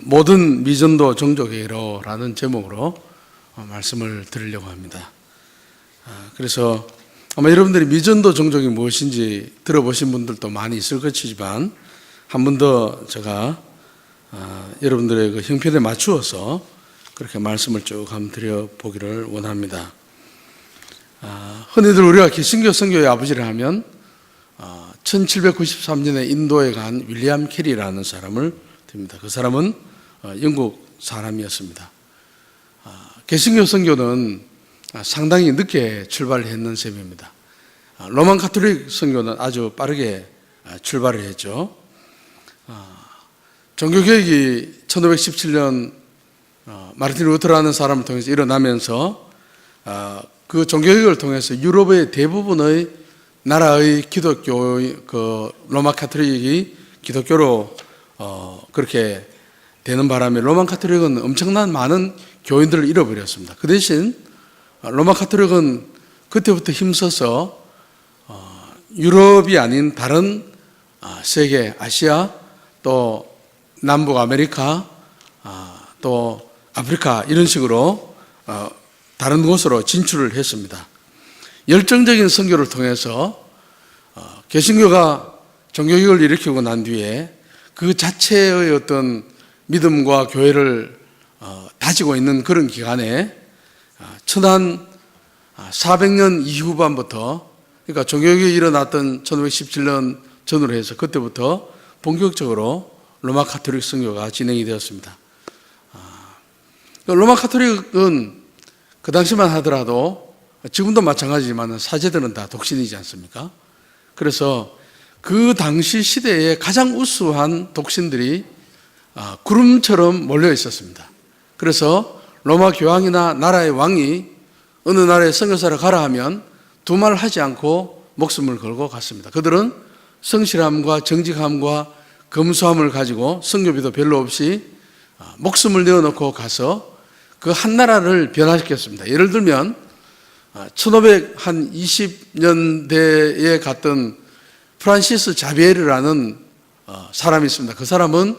모든 미전도 종족회의로라는 제목으로 말씀을 드리려고 합니다. 그래서 아마 여러분들이 미전도 종족이 무엇인지 들어보신 분들도 많이 있을 것이지만 한 번 더 제가 여러분들의 그 형편에 맞추어서 그렇게 말씀을 쭉 한번 드려보기를 원합니다. 흔히들 우리가 개신교 선교의 아버지를 하면 1793년에 인도에 간 윌리엄 캐리라는 사람을 듭니다. 그 사람은 영국 사람이었습니다. 개신교 선교는 상당히 늦게 출발했는 셈입니다. 로만 가톨릭 선교는 아주 빠르게 출발을 했죠. 종교개혁이 1517년 마르틴 루터라는 사람을 통해서 일어나면서 그 종교개혁을 통해서 유럽의 대부분의 나라의 기독교, 로마 가톨릭이 기독교로 그렇게 되는 바람에 로마 가톨릭은 엄청난 많은 교인들을 잃어버렸습니다. 그 대신 로마 가톨릭은 그때부터 힘써서 유럽이 아닌 다른 세계, 아시아, 또 남북 아메리카, 또 아프리카 이런 식으로 다른 곳으로 진출을 했습니다. 열정적인 선교를 통해서 개신교가 종교개혁을 일으키고 난 뒤에 그 자체의 어떤 믿음과 교회를 다지고 있는 그런 기간에 천안 400년 이후반부터, 그러니까 종교개혁이 일어났던 1517년 전후로 해서 그때부터 본격적으로 로마 가톨릭 선교가 진행이 되었습니다. 로마 가톨릭은 그 당시만 하더라도 지금도 마찬가지지만 사제들은 다 독신이지 않습니까? 그래서 그 당시 시대에 가장 우수한 독신들이 구름처럼 몰려 있었습니다. 그래서 로마 교황이나 나라의 왕이 어느 나라에 선교사를 가라 하면 두말 하지 않고 목숨을 걸고 갔습니다. 그들은 성실함과 정직함과 검소함을 가지고 선교비도 별로 없이 목숨을 내어놓고 가서 그 한 나라를 변화시켰습니다. 예를 들면 1520년대에 갔던 프란시스 자비에르라는 사람이 있습니다. 그 사람은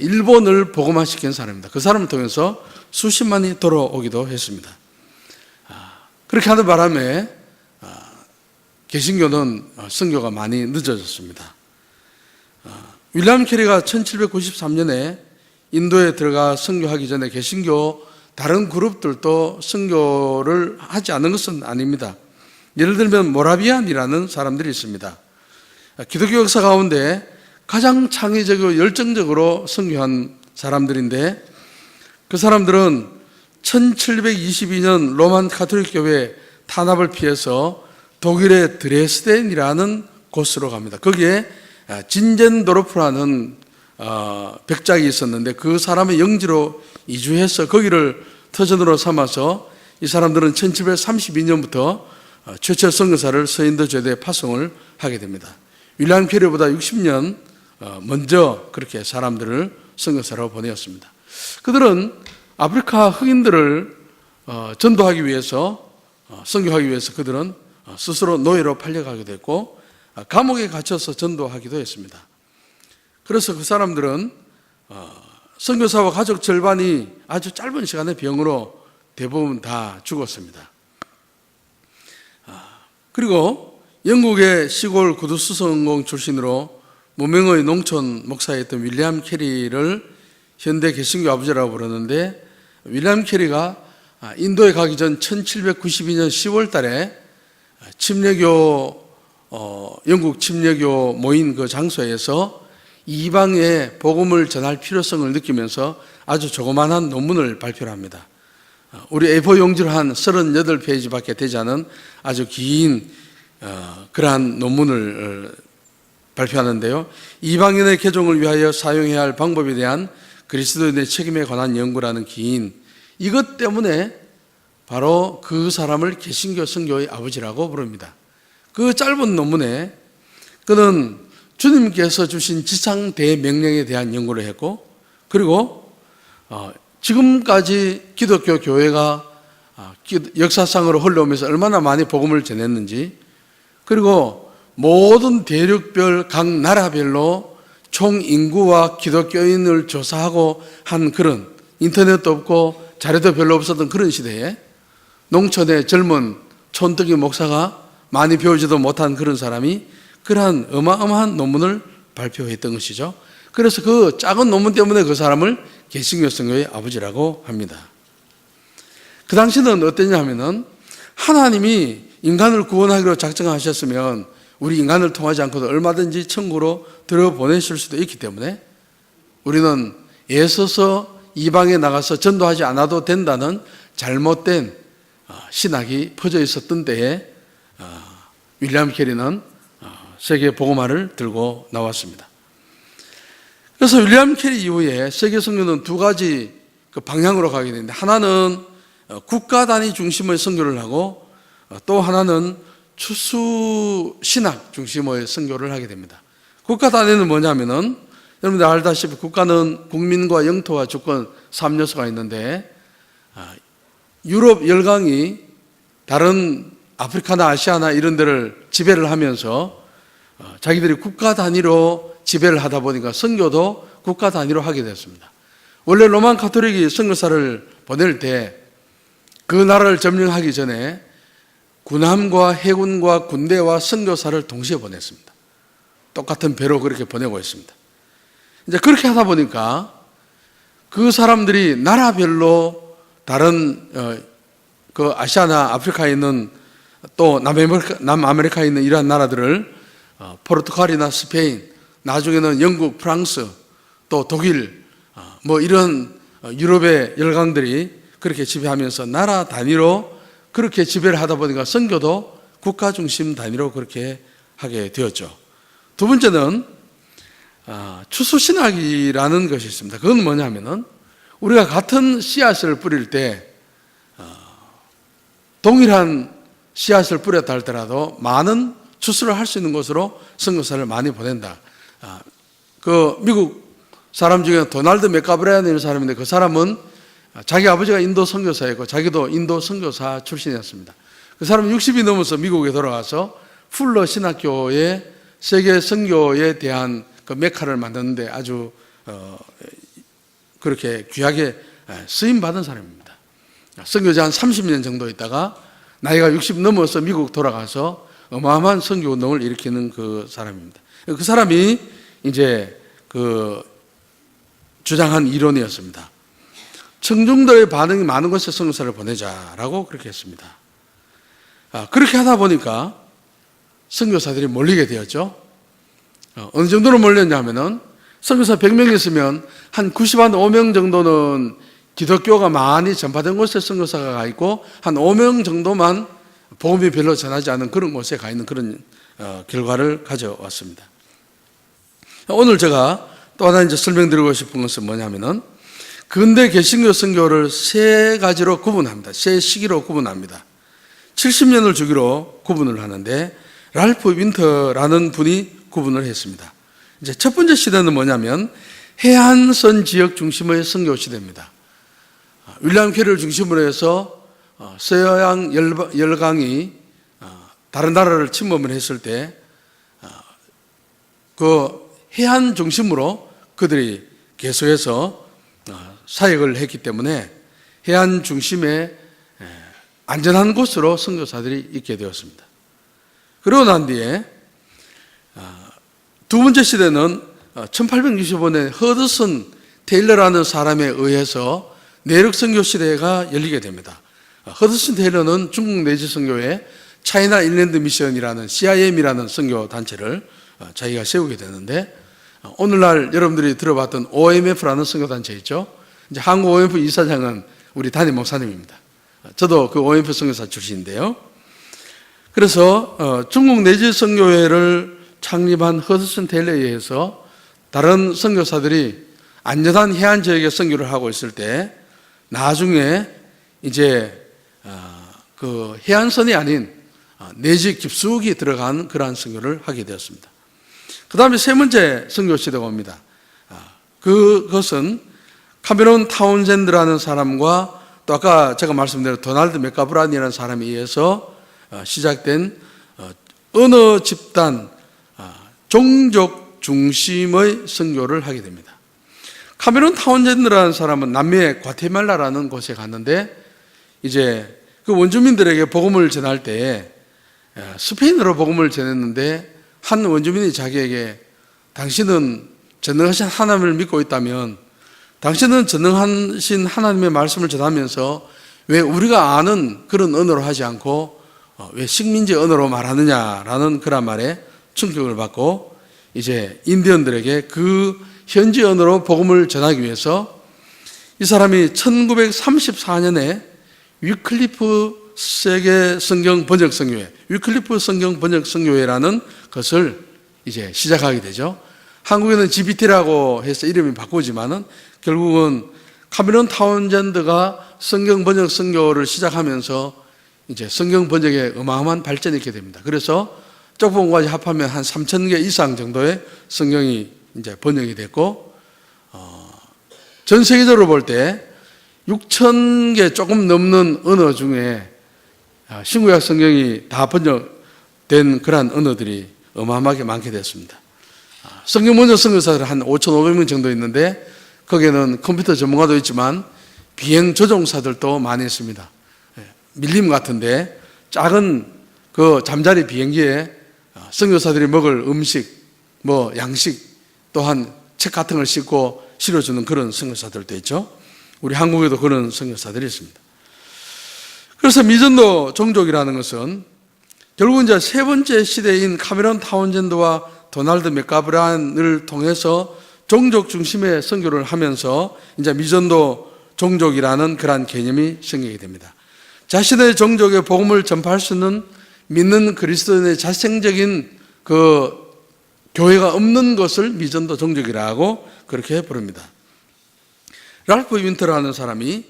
일본을 복음화시킨 사람입니다. 그 사람을 통해서 수십만이 돌아오기도 했습니다. 그렇게 하는 바람에 개신교는 선교가 많이 늦어졌습니다. 윌리엄 캐리가 1793년에 인도에 들어가 선교하기 전에 개신교 다른 그룹들도 선교를 하지 않은 것은 아닙니다. 예를 들면 모라비안이라는 사람들이 있습니다. 기독교 역사 가운데 가장 창의적이고 열정적으로 선교한 사람들인데, 그 사람들은 1722년 로만 가톨릭 교회 탄압을 피해서 독일의 드레스덴이라는 곳으로 갑니다. 거기에 진젠도르프라는 백작이 있었는데 그 사람의 영지로 이주해서 거기를 터전으로 삼아서 이 사람들은 1732년부터 최초 선교사를 서인도 제도에 파송을 하게 됩니다. 윌리엄 캐리보다 60년 먼저 그렇게 사람들을 선교사로 보내었습니다. 그들은 아프리카 흑인들을 전도하기 위해서, 선교하기 위해서 그들은 스스로 노예로 팔려가기도 했고 감옥에 갇혀서 전도하기도 했습니다. 그래서 그 사람들은 선교사와 가족 절반이 아주 짧은 시간에 병으로 대부분 다 죽었습니다. 그리고 영국의 시골 구두수성공 출신으로 무명의 농촌 목사였던 윌리엄 캐리를 현대 개신교 아버지라고 부르는데, 윌리엄 캐리가 인도에 가기 전 1792년 10월 달에 영국 침례교 모인 그 장소에서 이방에 복음을 전할 필요성을 느끼면서 아주 조그만한 논문을 발표를 합니다. 우리 A4 용지로 한 38페이지밖에 되지 않은 아주 긴 그러한 논문을 발표하는데요. 이방인의 개종을 위하여 사용해야 할 방법에 대한 그리스도인의 책임에 관한 연구라는 긴, 이것 때문에 바로 그 사람을 개신교 선교의 아버지라고 부릅니다. 그 짧은 논문에 그는 주님께서 주신 지상 대명령에 대한 연구를 했고, 그리고 지금까지 기독교 교회가 역사상으로 흘러오면서 얼마나 많이 복음을 전했는지, 그리고 모든 대륙별 각 나라별로 총 인구와 기독교인을 조사하고 한 그런, 인터넷도 없고 자료도 별로 없었던 그런 시대에 농촌의 젊은 촌뜨기 목사가 많이 배우지도 못한 그런 사람이 그러한 어마어마한 논문을 발표했던 것이죠. 그래서 그 작은 논문 때문에 그 사람을 개신교 선교의 아버지라고 합니다. 그 당시는 어땠냐 하면은 하나님이 인간을 구원하기로 작정하셨으면 우리 인간을 통하지 않고도 얼마든지 천국으로 들어보내실 수도 있기 때문에 우리는 애써서 이방에 나가서 전도하지 않아도 된다는 잘못된 신학이 퍼져 있었던 때에 윌리엄 캐리는 세계 복음화를 들고 나왔습니다. 그래서 윌리엄 캐리 이후에 세계 선교는 두 가지 방향으로 가게 되는데, 하나는 국가 단위 중심의 선교를 하고 또 하나는 추수 신학 중심의 선교를 하게 됩니다. 국가 단위는 뭐냐면은 여러분들 알다시피 국가는 국민과 영토와 주권 3요소가 있는데, 유럽 열강이 다른 아프리카나 아시아나 이런 데를 지배를 하면서 자기들이 국가 단위로 지배를 하다 보니까 선교도 국가 단위로 하게 됐습니다. 원래 로만 가톨릭이 선교사를 보낼 때 그 나라를 점령하기 전에 군함과 해군과 군대와 선교사를 동시에 보냈습니다. 똑같은 배로 그렇게 보내고 있습니다. 이제 그렇게 하다 보니까 그 사람들이 나라별로 다른 그 아시아나 아프리카에 있는 또 남아메리카에 있는 이러한 나라들을 포르투갈이나 스페인, 나중에는 영국, 프랑스, 또 독일, 뭐 이런 유럽의 열강들이 그렇게 지배하면서 나라 단위로 그렇게 지배를 하다 보니까 선교도 국가 중심 단위로 그렇게 하게 되었죠. 두 번째는 추수신학이라는 것이 있습니다. 그건 뭐냐면은 우리가 같은 씨앗을 뿌릴 때 동일한 씨앗을 뿌렸다 할지라도 많은 추수를 할 수 있는 곳으로 선교사를 많이 보낸다. 그 미국 사람 중에 도널드 맥가브라이라는 사람인데, 그 사람은 자기 아버지가 인도 선교사였고 자기도 인도 선교사 출신이었습니다. 그 사람은 60이 넘어서 미국에 돌아가서 풀러 신학교의 세계 선교에 대한 그 메카를 만드는데 아주 그렇게 귀하게 쓰임 받은 사람입니다. 선교제 한 30년 정도 있다가 나이가 60 넘어서 미국 돌아가서 어마어마한 선교 운동을 일으키는 그 사람입니다. 그 사람이 이제 그 주장한 이론이었습니다. 청중들의 반응이 많은 곳에 선교사를 보내자라고 그렇게 했습니다. 그렇게 하다 보니까 선교사들이 몰리게 되었죠. 어느 정도로 몰렸냐면은 선교사 100명 있으면 한 95명 정도는 기독교가 많이 전파된 곳에 선교사가 가 있고 한 5명 정도만 복음이 별로 전하지 않은 그런 곳에 가 있는 그런 결과를 가져왔습니다. 오늘 제가 또 하나 이제 설명드리고 싶은 것은 뭐냐면은 근대 개신교 선교를 세 가지로 구분합니다. 세 시기로 구분합니다. 70년을 주기로 구분을 하는데 랄프 윈터라는 분이 구분을 했습니다. 이제 첫 번째 시대는 뭐냐면 해안선 지역 중심의 선교 시대입니다. 윌리엄 캐리를 중심으로 해서 서양 열강이 다른 나라를 침범을 했을 때 그 해안 중심으로 그들이 계속해서 사역을 했기 때문에 해안 중심의 안전한 곳으로 선교사들이 있게 되었습니다. 그러고 난 뒤에 두 번째 시대는 1865년에 허드슨 테일러라는 사람에 의해서 내륙 선교 시대가 열리게 됩니다. 허드슨 테일러는 중국 내지 선교회 차이나 인랜드 미션이라는 CIM이라는 선교 단체를 자기가 세우게 되는데, 오늘날 여러분들이 들어봤던 OMF라는 선교 단체 있죠. 이제 한국 OMF 이사장은 우리 담임 목사님입니다. 저도 그 OMF 선교사 출신인데요. 그래서 중국 내지 선교회를 창립한 허드슨 테일러에 의해서 다른 선교사들이 안전한 해안 지역에 선교를 하고 있을 때 나중에 이제 그 해안선이 아닌 내지 깊숙이 들어간 그러한 선교를 하게 되었습니다. 그 다음에 세 번째 선교 시대가 옵니다. 그것은 카메론 타운젠드라는 사람과 또 아까 제가 말씀드린 도널드 맥가브란이라는 사람에 의해서 시작된 어느 집단, 종족 중심의 선교를 하게 됩니다. 카메론 타운젠드라는 사람은 남미의 과테말라라는 곳에 갔는데 이제 그 원주민들에게 복음을 전할 때 스페인어로 복음을 전했는데 한 원주민이 자기에게 당신은 전능하신 하나님을 믿고 있다면 당신은 전능하신 하나님의 말씀을 전하면서 왜 우리가 아는 그런 언어로 하지 않고 왜 식민지 언어로 말하느냐라는 그런 말에 충격을 받고 이제 인디언들에게 그 현지 언어로 복음을 전하기 위해서 이 사람이 1934년에 위클리프 세계 성경 번역 선교회, 위클리프 성경 번역 선교회라는 것을 이제 시작하게 되죠. 한국에는 GBT라고 해서 이름이 바꾸지만은 결국은 카메론 타운젠드가 성경 번역 선교를 시작하면서 이제 성경 번역에 어마어마한 발전이 있게 됩니다. 그래서 쪽봉까지 합하면 한 3,000개 이상 정도의 성경이 이제 번역이 됐고, 전 세계적으로 볼 때 6,000개 조금 넘는 언어 중에 신구약 성경이 다 번역된 그러한 언어들이 어마어마하게 많게 됐습니다. 성경 번역 선교사들 한 5,500명 정도 있는데 거기에는 컴퓨터 전문가도 있지만 비행 조종사들도 많이 있습니다. 밀림 같은데 작은 그 잠자리 비행기에 선교사들이 먹을 음식, 뭐 양식 또한 책 같은 걸 싣고 실어주는 그런 선교사들도 있죠. 우리 한국에도 그런 선교사들이 있습니다. 그래서 미전도 종족이라는 것은 결국 이제 세 번째 시대인 카메론 타운젠드와 도널드 맥가브란을 통해서 종족 중심의 선교를 하면서 이제 미전도 종족이라는 그러한 개념이 생기게 됩니다. 자신의 종족의 복음을 전파할 수 있는 믿는 그리스도인의 자생적인 그 교회가 없는 것을 미전도 종족이라고 그렇게 부릅니다. 랄프 윈터라는 사람이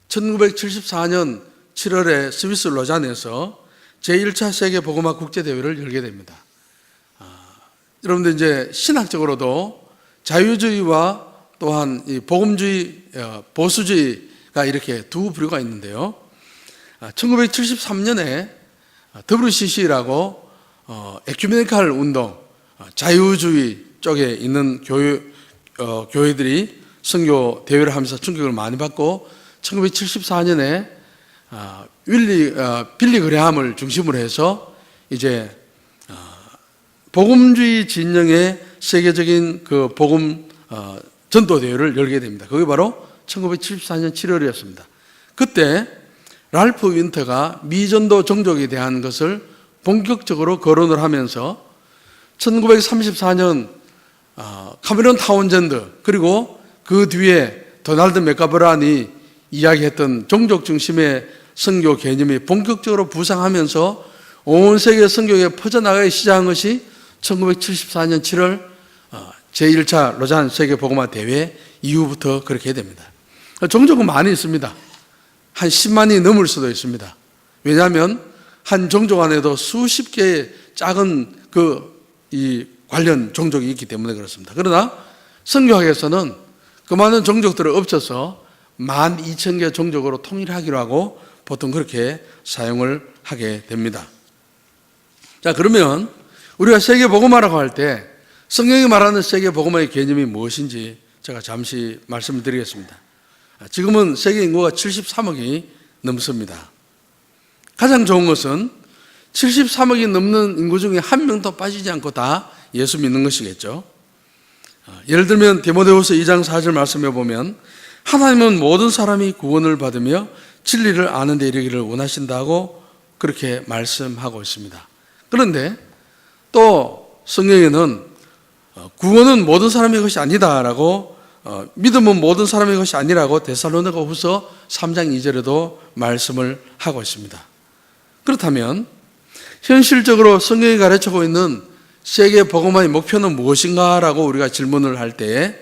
1974년 7월에 스위스 로잔에서 제1차 세계 복음화 국제대회를 열게 됩니다. 여러분들 이제 신학적으로도 자유주의와 또한 이 복음주의, 보수주의가 이렇게 두 부류가 있는데요. 1973년에 WCC라고 에큐메니칼 운동, 자유주의 쪽에 있는 교회들이 선교 대회를 하면서 충격을 많이 받고 1974년에 빌리 그레함을 중심으로 해서 이제 복음주의 진영의 세계적인 그 복음 전도 대회를 열게 됩니다. 그게 바로 1974년 7월이었습니다. 그때 랄프 윈터가 미전도 종족에 대한 것을 본격적으로 거론을 하면서 1934년 카메론 타운젠드 그리고 그 뒤에 도널드 맥가브란이 이야기했던 종족 중심의 선교 개념이 본격적으로 부상하면서 온 세계 선교에 퍼져나가기 시작한 것이 1974년 7월 제1차 로잔 세계복음화 대회 이후부터 그렇게 됩니다. 종족은 많이 있습니다. 한 10만이 넘을 수도 있습니다. 왜냐하면 한 종족 안에도 수십 개의 작은 이 관련 종족이 있기 때문에 그렇습니다. 그러나 선교학에서는 그 많은 종족들을 엎쳐서 12,000개 종족으로 통일하기로 하고 보통 그렇게 사용을 하게 됩니다. 자, 그러면 우리가 세계복음화라고 할 때 성경이 말하는 세계복음화의 개념이 무엇인지 제가 잠시 말씀을 드리겠습니다. 지금은 세계 인구가 73억이 넘습니다. 가장 좋은 것은 73억이 넘는 인구 중에 한 명도 빠지지 않고 다 예수 믿는 것이겠죠. 예를 들면 디모데후서 2장 4절 말씀해 보면 하나님은 모든 사람이 구원을 받으며 진리를 아는 데 이르기를 원하신다고 그렇게 말씀하고 있습니다. 그런데 또 성경에는 구원은 모든 사람의 것이 아니다라고 믿음은 모든 사람의 것이 아니라고 데살로니가 후서 3장 2절에도 말씀을 하고 있습니다. 그렇다면 현실적으로 성경이 가르치고 있는 세계 복음화의 목표는 무엇인가라고 우리가 질문을 할 때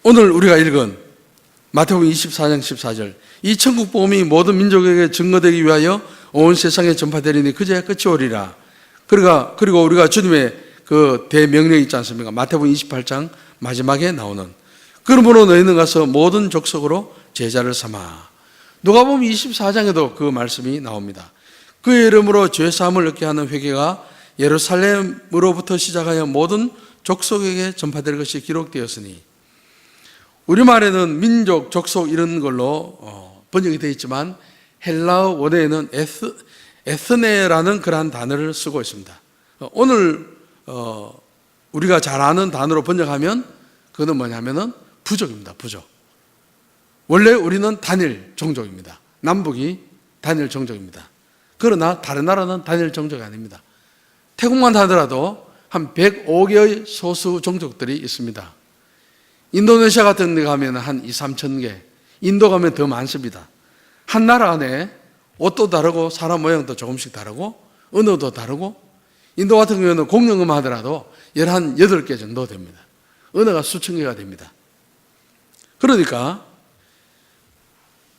오늘 우리가 읽은 마태복음 24장 14절 이 천국 복음이 모든 민족에게 증거되기 위하여 온 세상에 전파되리니 그제야 끝이 오리라. 그리고 우리가 주님의 그 대명령이 있지 않습니까? 마태복음 28장 마지막에 나오는 그러므로 너희는 가서 모든 족속으로 제자를 삼아. 누가복음 24장에도 그 말씀이 나옵니다. 그의 이름으로 죄사함을 얻게 하는 회개가 예루살렘으로부터 시작하여 모든 족속에게 전파될 것이 기록되었으니, 우리말에는 민족, 족속 이런 걸로 번역이 되어 있지만 헬라어 원어에는 에스네라는 그러한 단어를 쓰고 있습니다. 오늘 우리가 잘 아는 단어로 번역하면 그거는 뭐냐면은 부족입니다. 부족. 원래 우리는 단일 종족입니다. 남북이 단일 종족입니다. 그러나 다른 나라는 단일 종족이 아닙니다. 태국만 하더라도 한 105개의 소수 종족들이 있습니다. 인도네시아 같은 데 가면 한 2, 3천 개, 인도 가면 더 많습니다. 한 나라 안에 옷도 다르고 사람 모양도 조금씩 다르고 언어도 다르고, 인도 같은 경우는 공용어만 하더라도 18개 정도 됩니다. 언어가 수천 개가 됩니다. 그러니까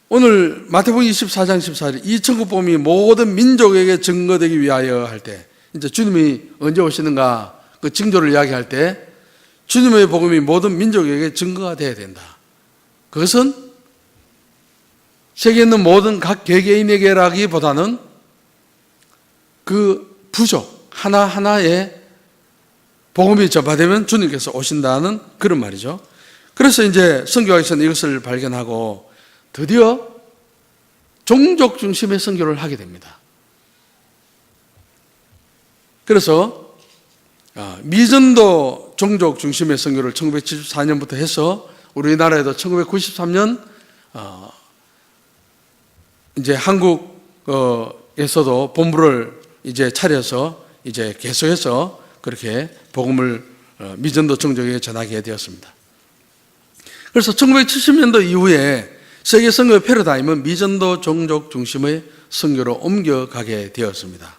오늘 마태복음 24장 14절 이 천국복음이 모든 민족에게 증거되기 위하여 할 때, 이제 주님이 언제 오시는가 그 징조를 이야기할 때 주님의 복음이 모든 민족에게 증거가 되어야 된다. 그것은 세계에 있는 모든 각 개개인에게라기보다는 그 부족 하나하나에 복음이 전파되면 주님께서 오신다는 그런 말이죠. 그래서 이제 선교학에서는 이것을 발견하고 드디어 종족 중심의 선교를 하게 됩니다. 그래서 미전도 종족 중심의 선교를 1974년부터 해서 우리나라에도 1993년 이제 한국에서도 본부를 이제 차려서 이제 계속해서 그렇게 복음을 미전도 종족에 전하게 되었습니다. 그래서 1970년도 이후에 세계 선교의 패러다임은 미전도 종족 중심의 선교로 옮겨가게 되었습니다.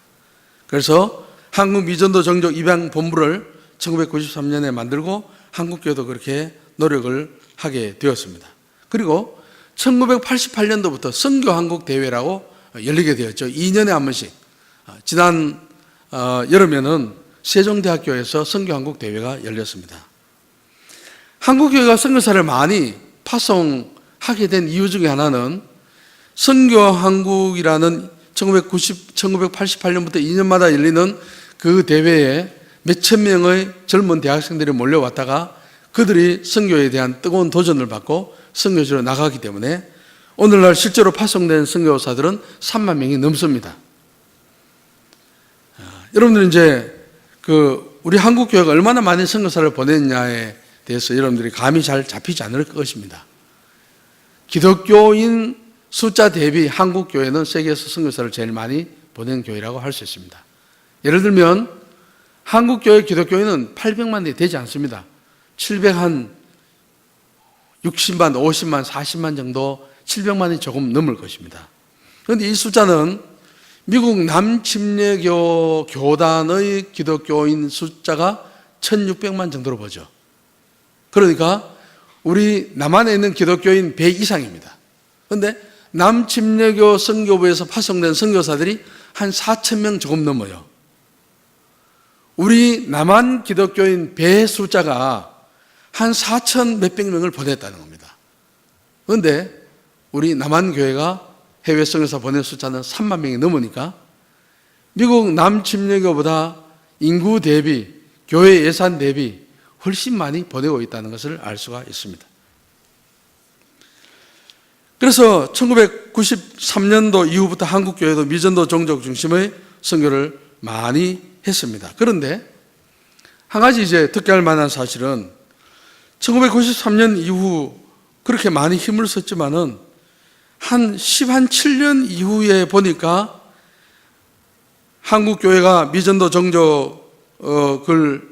그래서 한국 미전도 종족 입양 본부를 1993년에 만들고 한국교회도 그렇게 노력을 하게 되었습니다. 그리고 1988년도부터 선교한국 대회라고 열리게 되었죠. 2년에 한 번씩. 지난 여름에는 세종대학교에서 선교한국 대회가 열렸습니다. 한국교회가 선교사를 많이 파송하게 된 이유 중에 하나는 선교한국이라는 1988년부터 2년마다 열리는 그 대회에 몇천 명의 젊은 대학생들이 몰려왔다가 그들이 선교에 대한 뜨거운 도전을 받고 선교지로 나가기 때문에 오늘날 실제로 파송된 선교사들은 3만 명이 넘습니다. 여러분들 이제 우리 한국교회가 얼마나 많은 선교사를 보냈냐에 대해서 여러분들이 감이 잘 잡히지 않을 것입니다. 기독교인 숫자 대비 한국교회는 세계에서 선교사를 제일 많이 보낸 교회라고 할 수 있습니다. 예를 들면 한국교회 기독교인은 800만이 되지 않습니다. 760만, 50만, 40만 정도, 700만이 조금 넘을 것입니다. 그런데 이 숫자는 미국 남침례교 교단의 기독교인 숫자가 1600만 정도로 보죠. 그러니까 우리 남한에 있는 기독교인 100 이상입니다. 그런데 남침례교 선교부에서 파송된 선교사들이 한 4,000명 조금 넘어요. 우리 남한 기독교인 배 숫자가 한 4,000 몇백 명을 보냈다는 겁니다. 그런데 우리 남한 교회가 해외 선교사 보낸 숫자는 3만 명이 넘으니까 미국 남침례교보다 인구 대비, 교회 예산 대비 훨씬 많이 보내고 있다는 것을 알 수가 있습니다. 그래서 1993년도 이후부터 한국교회도 미전도 종족 중심의 선교를 많이 했습니다. 그런데 한 가지 이제 특별할 만한 사실은 1993년 이후 그렇게 많이 힘을 썼지만은 한 7년 이후에 보니까 한국교회가 미전도 종족을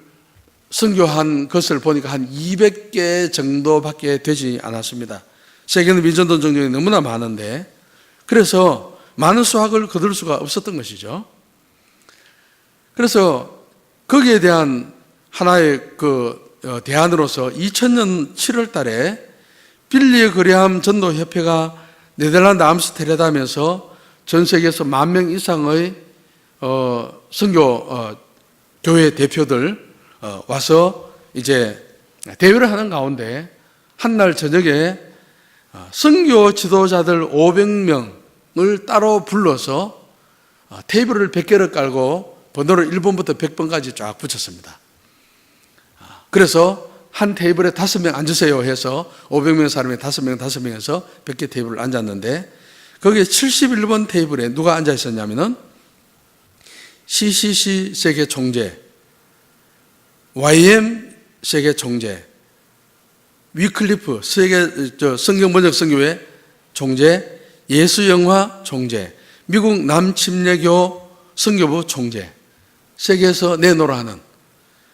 선교한 것을 보니까 한 200개 정도밖에 되지 않았습니다. 세계는 미전도 종족이 너무나 많은데, 그래서 많은 수확을 거둘 수가 없었던 것이죠. 그래서 거기에 대한 하나의 대안으로서 2000년 7월 달에 빌리 그레함 전도협회가 네덜란드 암스테르담에서 전 세계에서 10,000명 이상의 선교 교회 대표들 와서 이제 대회를 하는 가운데 한날 저녁에 선교 지도자들 500명을 따로 불러서 테이블을 100개를 깔고 번호를 1번부터 100번까지 쫙 붙였습니다. 그래서 한 테이블에 5명 앉으세요 해서 500명 사람이 5명 해서 100개 테이블을 앉았는데, 거기에 71번 테이블에 누가 앉아 있었냐면은 CCC 세계 총재, YM 세계 총재, 위클리프 세계 성경 번역 선교회 총재, 예수영화 총재, 미국 남침례교 선교부 총재, 세계에서 내놓으라 하는.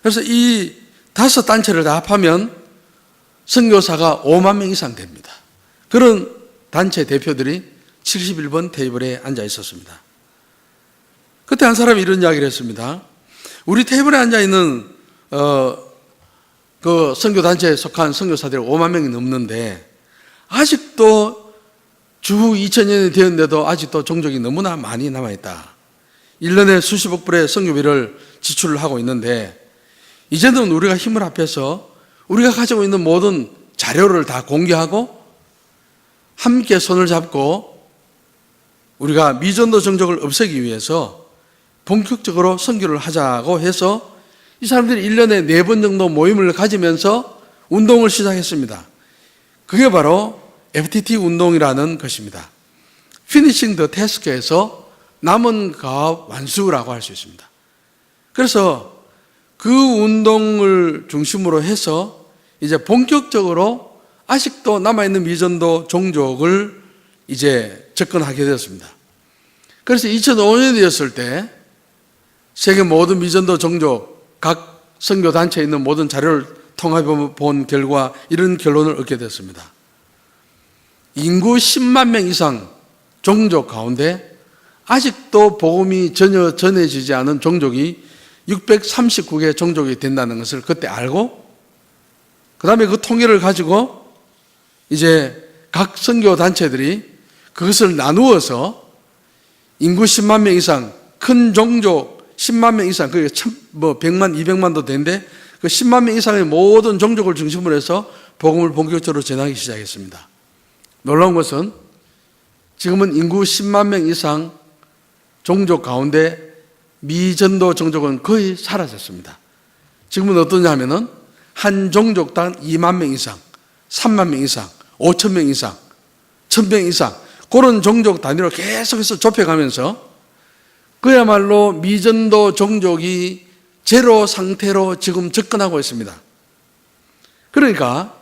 그래서 이 5단체를 다 합하면 선교사가 5만 명 이상 됩니다. 그런 단체 대표들이 71번 테이블에 앉아 있었습니다. 그때 한 사람이 이런 이야기를 했습니다. 우리 테이블에 앉아 있는 그 선교단체에 속한 선교사들이 5만 명이 넘는데, 아직도 주후 2000년이 되었는데도 아직도 종족이 너무나 많이 남아있다. 1년에 수십억 불의 선교비를 지출을 하고 있는데, 이제는 우리가 힘을 합해서 우리가 가지고 있는 모든 자료를 다 공개하고 함께 손을 잡고 우리가 미전도 종족을 없애기 위해서 본격적으로 선교를 하자고 해서 이 사람들이 1년에 4번 정도 모임을 가지면서 운동을 시작했습니다. 그게 바로 FTT 운동이라는 것입니다. Finishing the Task에서 남은 가업 완수라고 할 수 있습니다. 그래서 그 운동을 중심으로 해서 이제 본격적으로 아직도 남아있는 미전도 종족을 이제 접근하게 되었습니다. 그래서 2005년이 되었을 때 세계 모든 미전도 종족, 각 선교단체에 있는 모든 자료를 통합해 본 결과 이런 결론을 얻게 됐습니다. 인구 10만 명 이상 종족 가운데 아직도 복음이 전혀 전해지지 않은 종족이 639개 종족이 된다는 것을 그때 알고, 그 다음에 그 통계를 가지고 이제 각 선교단체들이 그것을 나누어서 인구 10만 명 이상, 큰 종족 10만 명 이상, 그게 100만, 200만도 되는데 그 10만 명 이상의 모든 종족을 중심으로 해서 복음을 본격적으로 전하기 시작했습니다. 놀라운 것은 지금은 인구 10만 명 이상 종족 가운데 미전도 종족은 거의 사라졌습니다. 지금은 어떠냐면은 한 종족당 2만 명 이상, 3만 명 이상, 5천 명 이상, 1,000명 이상, 그런 종족 단위로 계속해서 좁혀가면서 그야말로 미전도 종족이 제로 상태로 지금 접근하고 있습니다. 그러니까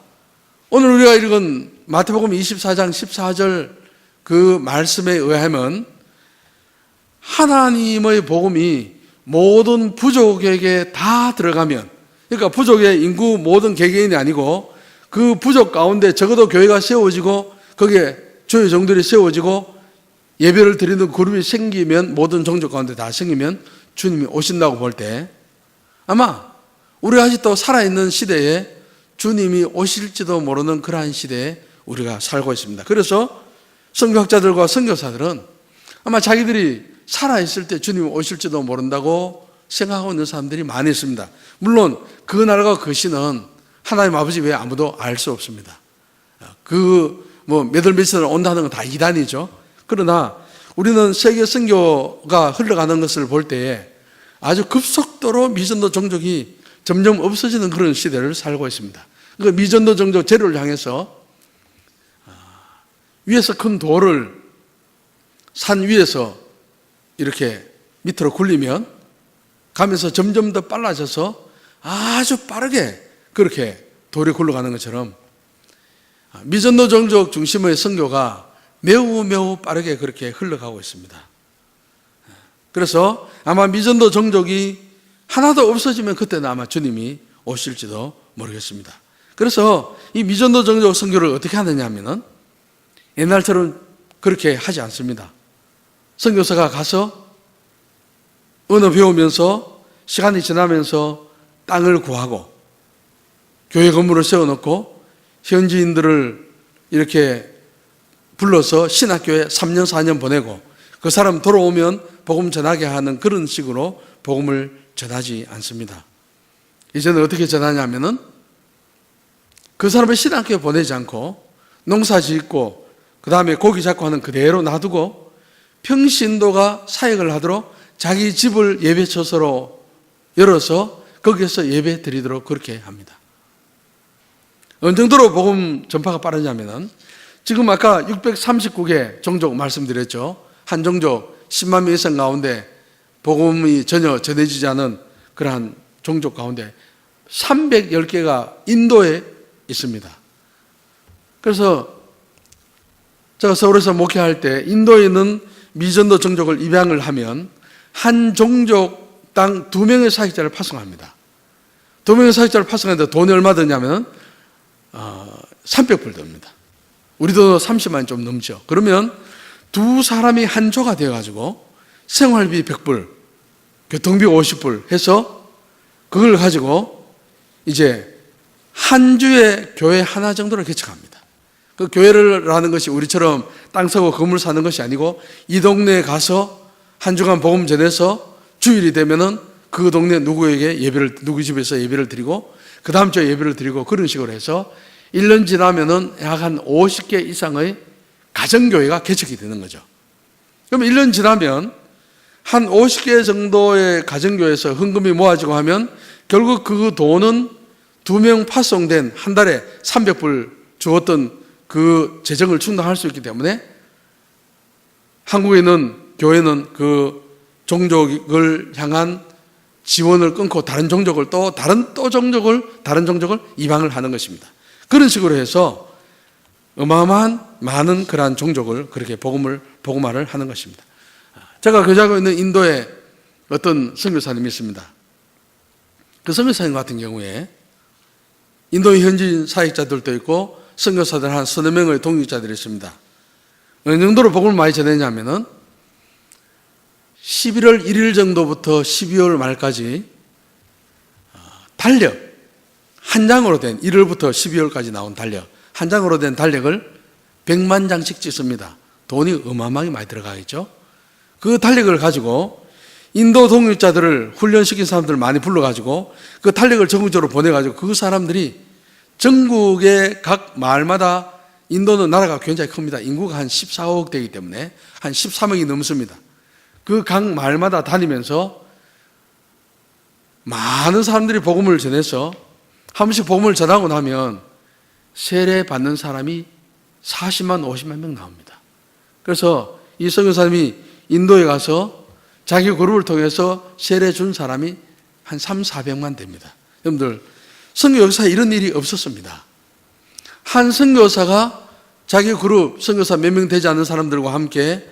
오늘 우리가 읽은 마태복음 24장 14절 그 말씀에 의하면 하나님의 복음이 모든 부족에게 다 들어가면, 그러니까 부족의 인구 모든 개개인이 아니고 그 부족 가운데 적어도 교회가 세워지고 거기에 주의 종들이 세워지고 예배를 드리는 그룹이 생기면, 모든 종족 가운데 다 생기면 주님이 오신다고 볼 때 아마 우리가 아직도 살아있는 시대에 주님이 오실지도 모르는 그러한 시대에 우리가 살고 있습니다. 그래서 선교학자들과 선교사들은 아마 자기들이 살아있을 때 주님이 오실지도 모른다고 생각하고 있는 사람들이 많이 있습니다. 물론 그 날과 그 시는 하나님 아버지 외에 아무도 알 수 없습니다. 몇 월 며칠에 온다는 건 다 이단이죠. 그러나 우리는 세계 선교가 흘러가는 것을 볼 때에 아주 급속도로 미전도 종족이 점점 없어지는 그런 시대를 살고 있습니다. 그 미전도 종족 제로를 향해서 위에서 큰 돌을 산 위에서 이렇게 밑으로 굴리면 가면서 점점 더 빨라져서 아주 빠르게 그렇게 돌이 굴러가는 것처럼 미전도 종족 중심의 선교가 매우 빠르게 그렇게 흘러가고 있습니다. 그래서 아마 미전도 종족이 하나도 없어지면 그때는 아마 주님이 오실지도 모르겠습니다. 그래서 이 미전도 종족 선교를 어떻게 하느냐 하면은 옛날처럼 그렇게 하지 않습니다. 선교사가 가서 언어 배우면서 시간이 지나면서 땅을 구하고 교회 건물을 세워놓고 현지인들을 이렇게 불러서 신학교에 3년 4년 보내고 그 사람 돌아오면 복음 전하게 하는 그런 식으로 복음을 전하지 않습니다. 이제는 어떻게 전하냐면은 그 사람을 신학교에 보내지 않고 농사 짓고 그 다음에 고기 잡고 하는 그대로 놔두고 평신도가 사역을 하도록 자기 집을 예배 처소로 열어서 거기에서 예배 드리도록 그렇게 합니다. 어느 정도로 복음 전파가 빠르냐면은 지금 아까 639개 종족 말씀드렸죠. 한 종족 10만 명 이상 가운데 복음이 전혀 전해지지 않은 그러한 종족 가운데 310개가 인도에 있습니다. 그래서 제가 서울에서 목회할 때 인도에 있는 미전도 종족을 입양을 하면 한 종족당 2명의 사역자를 파송합니다. 2명의 사역자를 파송하는데 돈이 얼마 드냐면 300불 듭니다. 우리도 30만 좀 넘죠. 그러면 두 사람이 한 조가 되어가지고 생활비 100불, 교통비 50불 해서 그걸 가지고 이제 한 주에 교회 하나 정도를 개척합니다. 그 교회를 하는 것이 우리처럼 땅 사고 건물 사는 것이 아니고 이 동네에 가서 한 주간 복음 전해서 주일이 되면은 그 동네 누구에게 예배를, 누구 집에서 예배를 드리고 그 다음 주에 예배를 드리고 그런 식으로 해서 1년 지나면은 약 한 50개 이상의 가정교회가 개척이 되는 거죠. 그럼 1년 지나면 한 50개 정도의 가정교회에서 헌금이 모아지고 하면 결국 그 돈은 2명 파송된 한 달에 300불 주었던 그 재정을 충당할 수 있기 때문에 한국에 있는 교회는 그 종족을 향한 지원을 끊고 다른 종족을 다른 종족을 이방을 하는 것입니다. 그런 식으로 해서 어마어마한 많은 그러한 종족을 그렇게 복음화를 하는 것입니다. 제가 거주하고 있는 인도에 어떤 선교사님이 있습니다. 그 선교사님 같은 경우에 인도의 현지인 사역자들도 있고 선교사들 한 서너 명의 동역자들이 있습니다. 어느 정도로 복음을 많이 전했냐면은 11월 1일 정도부터 12월 말까지 달력 한 장으로 된 1월부터 12월까지 나온 달력 한 장으로 된 달력을 100만 장씩 찍습니다. 돈이 어마어마하게 많이 들어가겠죠. 그 달력을 가지고 인도 동역자들을 훈련시킨 사람들을 많이 불러가지고 그 달력을 전국적으로 보내가지고 그 사람들이 전국의 각 마을마다 인도는 나라가 굉장히 큽니다. 인구가 한 14억 되기 때문에 한 13억이 넘습니다. 그 각 마을마다 다니면서 많은 사람들이 복음을 전해서 한 번씩 복음을 전하고 나면 세례 받는 사람이 40만, 50만 명 나옵니다. 그래서 이 선교사님이 인도에 가서 자기 그룹을 통해서 세례 준 사람이 한 3, 400만 됩니다. 여러분들, 선교 역사에 이런 일이 없었습니다. 한 선교사가 자기 그룹, 선교사 몇 명 되지 않는 사람들과 함께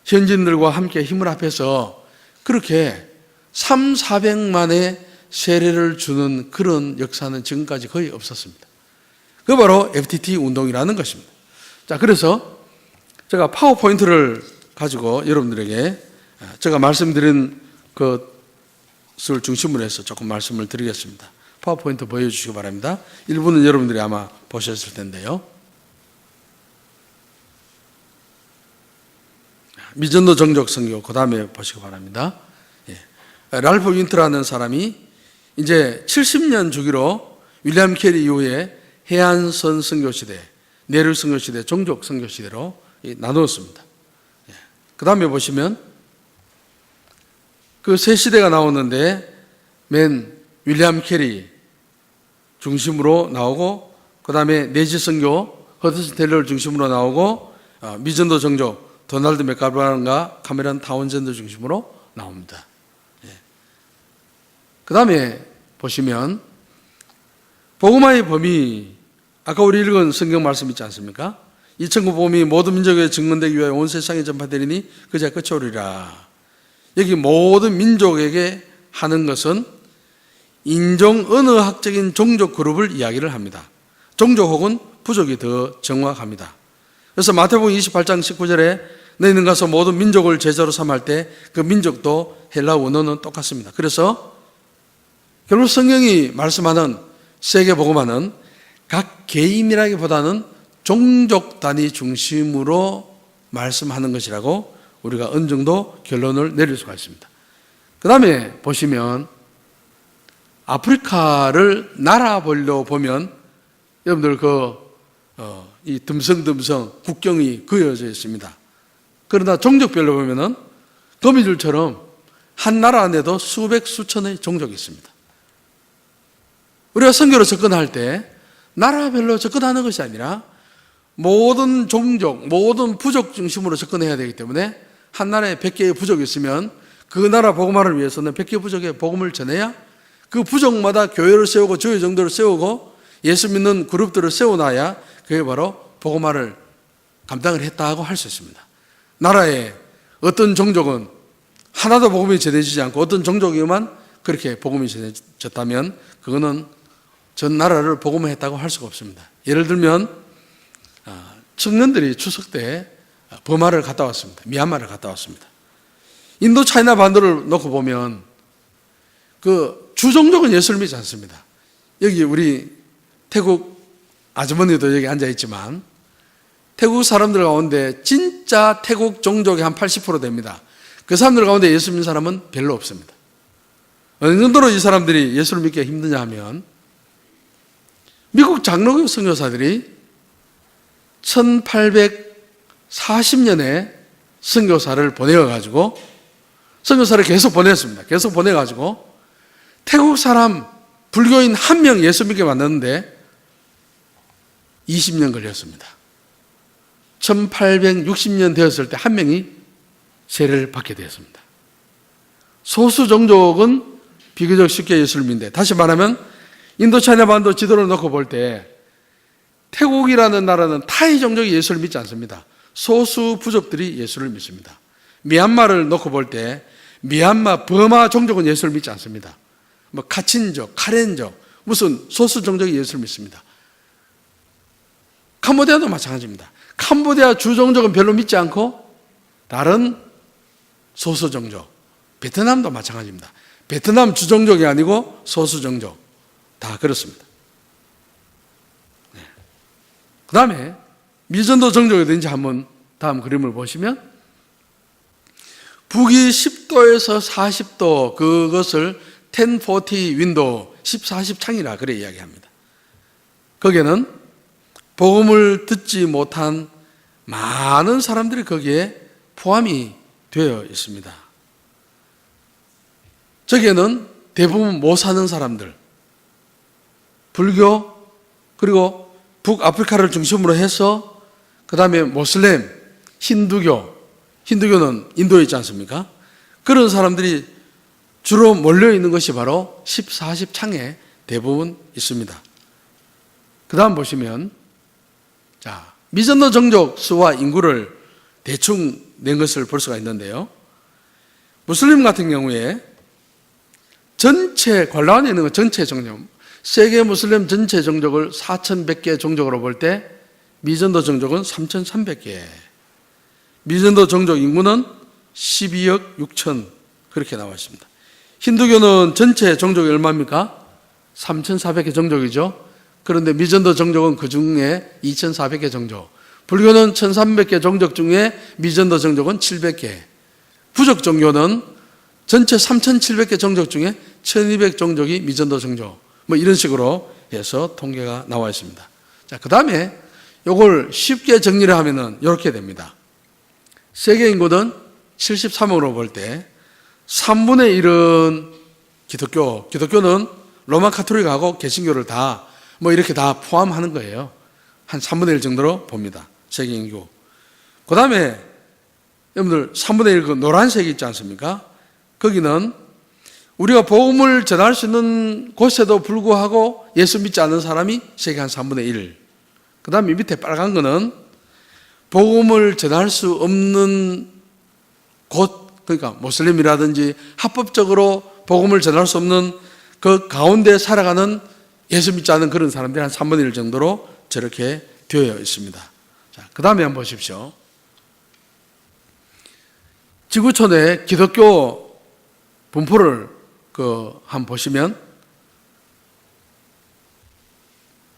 현지인들과 함께 힘을 합해서 그렇게 3, 400만의 세례를 주는 그런 역사는 지금까지 거의 없었습니다. 그게 바로 FTT 운동이라는 것입니다. 자, 그래서 제가 파워포인트를 가지고 여러분들에게 제가 말씀드린 것을 중심으로 해서 조금 말씀을 드리겠습니다. 파워포인트 보여주시기 바랍니다. 일부는 여러분들이 아마 보셨을 텐데요. 미전도 정족 선교 그 다음에 보시기 바랍니다. 랄프 윈트라는 사람이 이제 70년 주기로 윌리엄 캐리 이후에 해안선 선교시대, 내륙 선교시대, 종족 선교시대로 나누었습니다. 그 다음에 보시면 그 세 시대가 나오는데 맨 윌리엄 캐리 중심으로 나오고 그 다음에 내지 선교 허드슨 텔러를 중심으로 나오고 미전도 정족 도널드 맥가브란과 카메론 타운젠드 중심으로 나옵니다. 그 다음에 보시면 복음화의 범위, 아까 우리 읽은 성경 말씀 있지 않습니까? 이 천국 복음이 모든 민족에 증언되기 위하여 온 세상에 전파되리니 그제 끝이 오리라. 여기 모든 민족에게 하는 것은 인종 언어학적인 종족 그룹을 이야기를 합니다. 종족 혹은 부족이 더 정확합니다. 그래서 마태복음 28장 19절에 너희는 가서 모든 민족을 제자로 삼을 때 그 민족도 헬라 원어는 똑같습니다. 그래서 결국 성경이 말씀하는 세계 복음화는 각 개인이라기보다는 종족 단위 중심으로 말씀하는 것이라고 우리가 어느 정도 결론을 내릴 수가 있습니다. 그 다음에 보시면 아프리카를 나라별로 보면 여러분들 이 듬성듬성 국경이 그어져 있습니다. 그러나 종족별로 보면은 거미줄처럼 한 나라 안에도 수백 수천의 종족이 있습니다. 우리가 선교로 접근할 때 나라별로 접근하는 것이 아니라 모든 종족, 모든 부족 중심으로 접근해야 되기 때문에 한 나라에 100개의 부족이 있으면 그 나라 복음화를 위해서는 100개 부족의 복음을 전해야 그 부족마다 교회를 세우고 주의 정도를 세우고 예수 믿는 그룹들을 세워놔야 그게 바로 복음화를 감당을 했다고 할 수 있습니다. 나라에 어떤 종족은 하나도 복음이 전해지지 않고 어떤 종족에만 그렇게 복음이 전해졌다면 그거는 전 나라를 복음화했다고 할 수가 없습니다. 예를 들면 청년들이 추석 때 버마를 갔다 왔습니다. 미얀마를 갔다 왔습니다. 인도 차이나 반도를 놓고 보면 그 주종족은 예수를 믿지 않습니다. 여기 우리 태국 아주머니도 여기 앉아 있지만 태국 사람들 가운데 진짜 태국 종족이 한 80% 됩니다. 그 사람들 가운데 예수 믿는 사람은 별로 없습니다. 어느 정도로 이 사람들이 예수를 믿기가 힘드냐 하면 미국 장로교 선교사들이 1840년에 선교사를 보내어가지고 선교사를 계속 보냈습니다. 계속 보내가지고 태국 사람 불교인 한 명 예수 믿게 만났는데 20년 걸렸습니다. 1860년 되었을 때 한 명이 세례를 받게 되었습니다. 소수 종족은 비교적 쉽게 예수를 믿는데 다시 말하면 인도 차이나 반도 지도를 놓고 볼 때 태국이라는 나라는 타이 종족이 예수를 믿지 않습니다. 소수 부족들이 예수를 믿습니다. 미얀마를 놓고 볼 때 미얀마, 버마 종족은 예수를 믿지 않습니다. 뭐 카친족, 카렌족 무슨 소수 종족이 예수를 믿습니다. 캄보디아도 마찬가지입니다. 캄보디아 주종족은 별로 믿지 않고 다른 소수 종족, 베트남도 마찬가지입니다. 베트남 주종족이 아니고 소수 종족 다 그렇습니다. 그 다음에 미전도 종족이 어딘지 한번 다음 그림을 보시면 북위 10도에서 40도 그것을 1040 윈도우 1040 창이라 그래 이야기합니다. 거기에는 복음을 듣지 못한 많은 사람들이 거기에 포함이 되어 있습니다. 저기에는 대부분 못 사는 사람들, 불교 그리고 북아프리카를 중심으로 해서 그 다음에 모슬렘, 힌두교는 인도에 있지 않습니까? 그런 사람들이 주로 몰려있는 것이 바로 10, 40 창에 대부분 있습니다. 그 다음 보시면 자, 미전도 종족 수와 인구를 대충 낸 것을 볼 수가 있는데요. 무슬림 같은 경우에 전체 관람에 있는 것 전체 종족 세계 무슬림 전체 종족을 4,100개 종족으로 볼 때 미전도 종족은 3,300개 미전도 종족 인구는 12억 6천 그렇게 나와 있습니다. 힌두교는 전체 종족이 얼마입니까? 3,400개 종족이죠. 그런데 미전도 종족은 그 중에 2,400개 종족 불교는 1,300개 종족 중에 미전도 종족은 700개 부족 종교는 전체 3,700개 종족 중에 1,200 종족이 미전도 종족 뭐 이런 식으로 해서 통계가 나와 있습니다. 자, 그 다음에 이걸 쉽게 정리를 하면은 이렇게 됩니다. 세계 인구는 73억으로 볼 때 3분의 1은 기독교는 로마 카톨릭하고 개신교를 다 뭐 이렇게 다 포함하는 거예요. 한 3분의 1 정도로 봅니다. 세계 인구. 그 다음에 여러분들 3분의 1 그 노란색이 있지 않습니까? 거기는 우리가 복음을 전할 수 있는 곳에도 불구하고 예수 믿지 않는 사람이 세계 한 3분의 1. 그 다음에 밑에 빨간 거는 복음을 전할 수 없는 곳, 그러니까 모슬림이라든지 합법적으로 복음을 전할 수 없는 그 가운데 살아가는 예수 믿지 않는 그런 사람들이 한 3분의 1 정도로 저렇게 되어 있습니다. 자, 그 다음에 한번 보십시오. 지구촌에 기독교 분포를 한번 보시면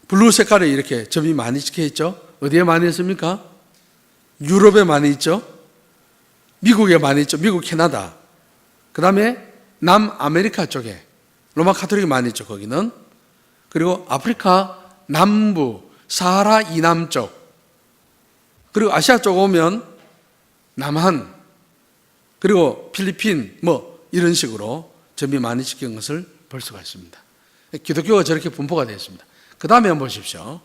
블루 색깔에 이렇게 점이 많이 찍혀 있죠. 어디에 많이 있습니까? 유럽에 많이 있죠. 미국에 많이 있죠. 미국, 캐나다. 그 다음에 남아메리카 쪽에 로마 카톨릭이 많이 있죠. 거기는. 그리고 아프리카 남부, 사하라 이남 쪽. 그리고 아시아 쪽 오면 남한, 그리고 필리핀, 뭐 이런 식으로 점이 많이 찍힌 것을 볼 수가 있습니다. 기독교가 저렇게 분포가 되어 있습니다. 그 다음에 한번 보십시오.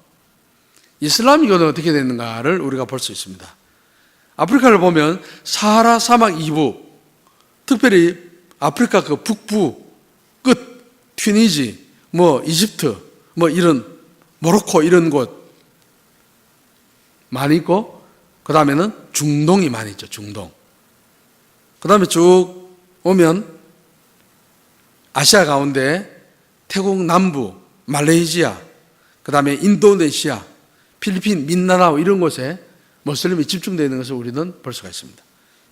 이슬람교는 어떻게 됐는가를 우리가 볼 수 있습니다. 아프리카를 보면 사하라 사막 이부, 특별히 아프리카 그 북부 끝, 튀니지, 이집트, 이런 모로코 이런 곳 많이 있고, 그 다음에는 중동이 많이 있죠. 중동. 그 다음에 쭉 오면 아시아 가운데 태국 남부, 말레이시아, 그 다음에 인도네시아, 필리핀, 민다나오 이런 곳에 모슬림이 집중되어 있는 것을 우리는 볼 수가 있습니다.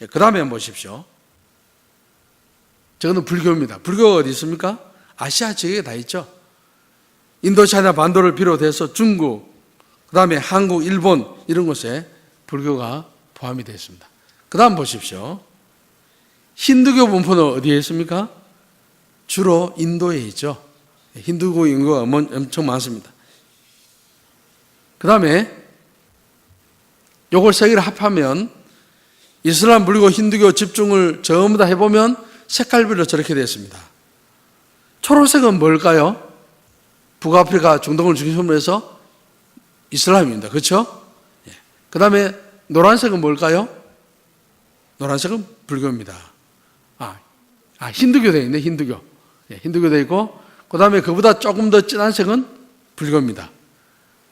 그 다음에 한번 보십시오. 저거는 불교입니다. 불교가 어디 있습니까? 아시아 지역에 다 있죠. 인도차이나 반도를 비롯해서 중국, 그 다음에 한국, 일본 이런 곳에 불교가 포함이 되어 있습니다. 그 다음 보십시오. 힌두교 분포는 어디에 있습니까? 주로 인도에 있죠. 힌두교 인구가 엄청 많습니다. 그 다음에 요걸 세 개를 합하면 이슬람, 불교, 힌두교 집중을 전부 다 해보면 색깔별로 저렇게 되어 있습니다. 초록색은 뭘까요? 북아프리카, 중동을 중심으로 해서 이슬람입니다. 그렇죠? 그 다음에 노란색은 뭘까요? 노란색은 불교입니다. 힌두교 되어 있네, 힌두교. 힌두교 되어 있고, 그 다음에 그보다 조금 더 진한 색은 불교입니다.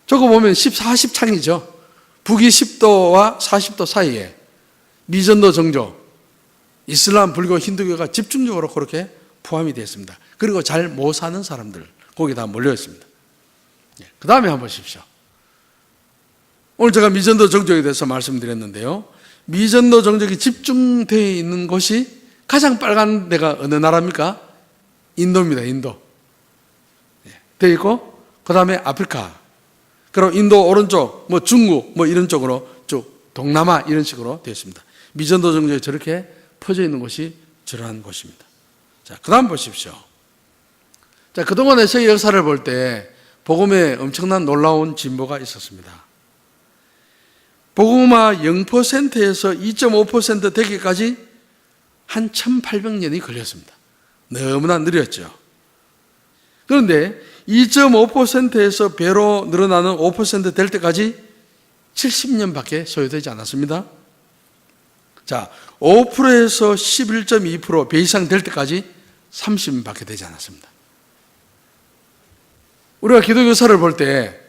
저거 보면 40 창이죠. 북위 10도와 40도 사이에 미전도 정조, 이슬람, 불교, 힌두교가 집중적으로 그렇게 포함이 되어 있습니다. 그리고 잘 못 사는 사람들, 거기 다 몰려 있습니다. 그 다음에 한번 보십시오. 오늘 제가 미전도 정적에 대해서 말씀드렸는데요. 미전도 정적이 집중되어 있는 곳이 가장 빨간 데가 어느 나라입니까? 인도입니다. 인도. 되어 있고, 그 다음에 아프리카. 그리고 인도 오른쪽, 중국, 이런 쪽으로 쭉 동남아 이런 식으로 되어 있습니다. 미전도 정적이 저렇게 퍼져 있는 곳이 저러한 곳입니다. 자, 그 다음 보십시오. 자, 그동안의 세계 역사를 볼 때 복음에 엄청난 놀라운 진보가 있었습니다. 복음화 0%에서 2.5% 되기까지 한 1800년이 걸렸습니다. 너무나 느렸죠. 그런데 2.5%에서 배로 늘어나는 5% 될 때까지 70년밖에 소요되지 않았습니다. 자, 5%에서 11.2% 배 이상 될 때까지 30년밖에 되지 않았습니다. 우리가 기독교사를 볼 때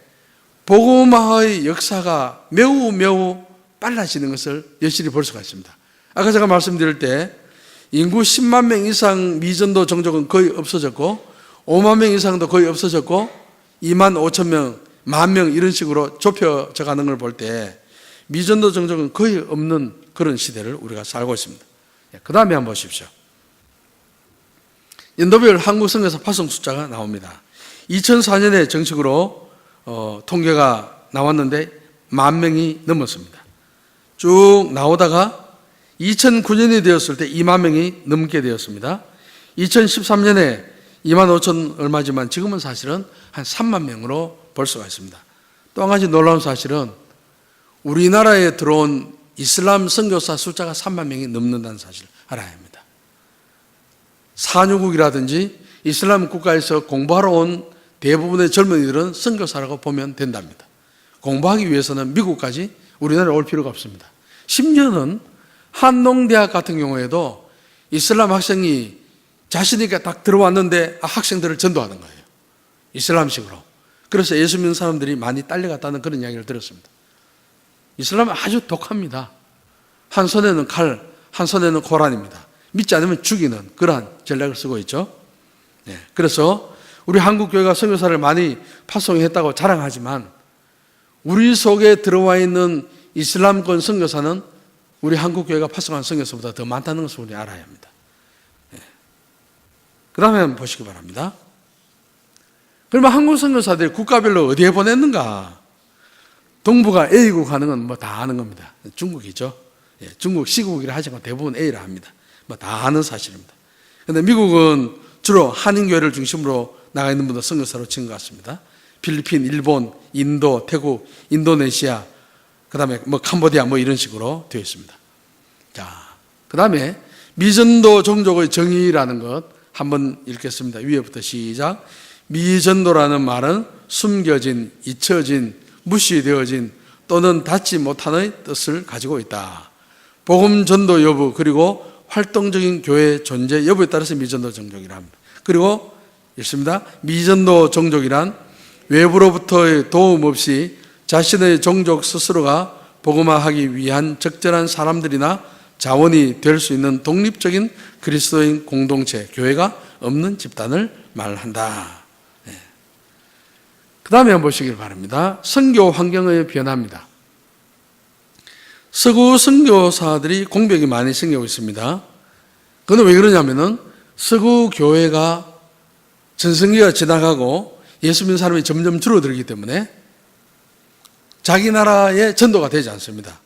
복음화의 역사가 매우 빨라지는 것을 여실히 볼 수가 있습니다. 아까 제가 말씀드릴 때 인구 10만 명 이상 미전도 종족은 거의 없어졌고 5만 명 이상도 거의 없어졌고 2만 5천 명, 1만 명 이런 식으로 좁혀져 가는 걸 볼 때 미전도 종족은 거의 없는 그런 시대를 우리가 살고 있습니다. 그 다음에 한번 보십시오. 연도별 한국 선교사 파송 숫자가 나옵니다. 2004년에 정식으로 통계가 나왔는데 1만 명이 넘었습니다. 쭉 나오다가 2009년이 되었을 때 2만 명이 넘게 되었습니다. 2013년에 2만 5천 얼마지만 지금은 사실은 한 3만 명으로 볼 수가 있습니다. 또 한 가지 놀라운 사실은 우리나라에 들어온 이슬람 선교사 숫자가 3만 명이 넘는다는 사실을 알아야 합니다. 산유국이라든지 이슬람 국가에서 공부하러 온 대부분의 젊은이들은 선교사라고 보면 된답니다. 공부하기 위해서는 미국까지 우리나라에 올 필요가 없습니다. 심지어는 한농대학 같은 경우에도 이슬람 학생이 자신에게 딱 들어왔는데 학생들을 전도하는 거예요. 이슬람식으로. 그래서 예수 믿는 사람들이 많이 딸려갔다는 그런 이야기를 들었습니다. 이슬람은 아주 독합니다. 한 손에는 칼, 한 손에는 코란입니다. 믿지 않으면 죽이는 그러한 전략을 쓰고 있죠. 그래서 우리 한국교회가 선교사를 많이 파송했다고 자랑하지만 우리 속에 들어와 있는 이슬람권 선교사는 우리 한국교회가 파송한 선교사보다 더 많다는 것을 우리 알아야 합니다. 그 다음에 한번 보시기 바랍니다. 그러면 한국 선교사들이 국가별로 어디에 보냈는가? 동북아 A국 하는 건 다 아는 겁니다. 중국이죠. 중국 시국이라 하지만 대부분 A라 합니다. 다 아는 사실입니다. 그런데 미국은 주로 한인교회를 중심으로 나가 있는 분들 선교사로 치는 것 같습니다. 필리핀, 일본, 인도, 태국, 인도네시아, 그 다음에 캄보디아 이런 식으로 되어 있습니다. 자, 그 다음에 미전도 종족의 정의라는 것 한번 읽겠습니다. 위에부터 시작. 미전도라는 말은 숨겨진, 잊혀진, 무시되어진 또는 닿지 못하는 뜻을 가지고 있다. 복음 전도 여부 그리고 활동적인 교회 존재 여부에 따라서 미전도 종족이라 합니다. 그리고 읽습니다. 미전도 종족이란 외부로부터의 도움 없이 자신의 종족 스스로가 복음화하기 위한 적절한 사람들이나 자원이 될 수 있는 독립적인 그리스도인 공동체, 교회가 없는 집단을 말한다. 네. 그 다음에 한번 보시길 바랍니다. 선교 환경의 변화입니다. 서구 선교사들이 공백이 많이 생기고 있습니다. 그건 왜 그러냐면은 서구 교회가 전성기가 지나가고 예수 믿는 사람이 점점 줄어들기 때문에 자기 나라의 전도가 되지 않습니다.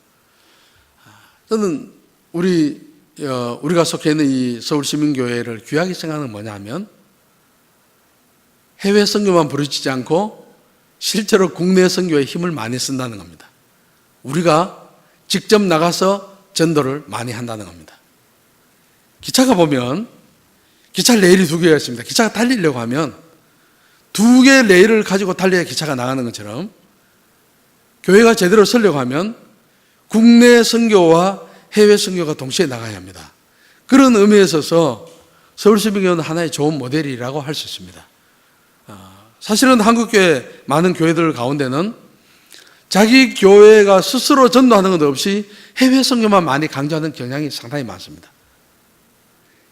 저는 우리가 속해 있는 이 서울시민교회를 귀하게 생각하는 건 뭐냐면 해외 선교만 부르치지 않고 실제로 국내 선교에 힘을 많이 쓴다는 겁니다. 우리가 직접 나가서 전도를 많이 한다는 겁니다. 기차가 보면 기차 레일이 두 개가 있습니다. 기차가 달리려고 하면 두 개의 레일을 가지고 달려야 기차가 나가는 것처럼 교회가 제대로 서려고 하면 국내 선교와 해외 선교가 동시에 나가야 합니다. 그런 의미에 있어서 서울시민교회는 하나의 좋은 모델이라고 할 수 있습니다. 사실은 한국교회 많은 교회들 가운데는 자기 교회가 스스로 전도하는 것 없이 해외 선교만 많이 강조하는 경향이 상당히 많습니다.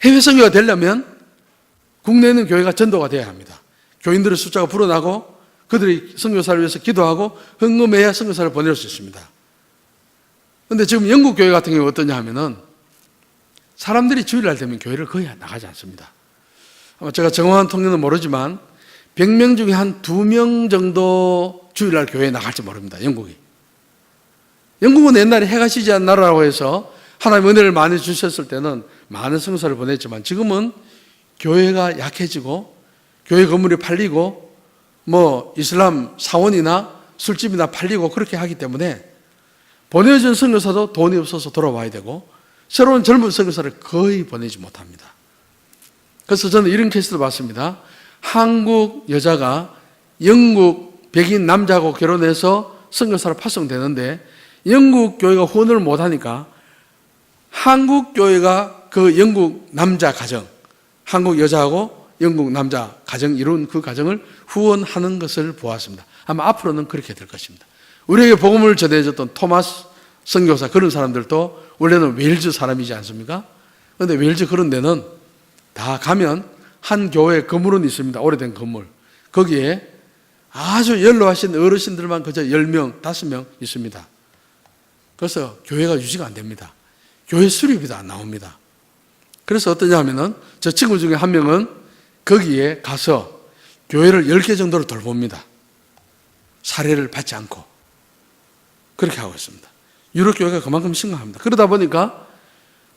해외 선교가 되려면 국내에 있는 교회가 전도가 되어야 합니다. 교인들의 숫자가 불어나고 그들이 선교사를 위해서 기도하고 헌금해야 선교사를 보낼 수 있습니다. 그런데 지금 영국 교회 같은 경우 어떠냐 하면은 사람들이 주일날 되면 교회를 거의 나가지 않습니다. 아마 제가 정확한 통계는 모르지만 100명 중에 한 2명 정도 주일날 교회에 나갈지 모릅니다. 영국이. 영국은 옛날에 해가 지지 않는 나라라고 해서 하나님 은혜를 많이 주셨을 때는 많은 선교사를 보냈지만 지금은 교회가 약해지고 교회 건물이 팔리고 이슬람 사원이나 술집이나 팔리고 그렇게 하기 때문에 보내준 선교사도 돈이 없어서 돌아와야 되고 새로운 젊은 선교사를 거의 보내지 못합니다. 그래서 저는 이런 케이스도 봤습니다. 한국 여자가 영국 백인 남자하고 결혼해서 선교사로 파송되는데 영국 교회가 후원을 못하니까 한국 교회가 그 영국 남자 가정, 한국 여자하고 영국 남자 가정 이룬 그 가정을 후원하는 것을 보았습니다. 아마 앞으로는 그렇게 될 것입니다. 우리에게 복음을 전해줬던 토마스 선교사 그런 사람들도 원래는 웨일즈 사람이지 않습니까? 그런데 웨일즈 그런 데는 다 가면 한 교회 건물은 있습니다. 오래된 건물. 거기에 아주 연로하신 어르신들만 그저 10명, 5명 있습니다. 그래서 교회가 유지가 안 됩니다. 교회 수리비도 안 나옵니다. 그래서 어떠냐 하면은 저 친구 중에 한 명은 거기에 가서 교회를 10개 정도를 돌봅니다. 사례를 받지 않고. 그렇게 하고 있습니다. 유럽 교회가 그만큼 심각합니다. 그러다 보니까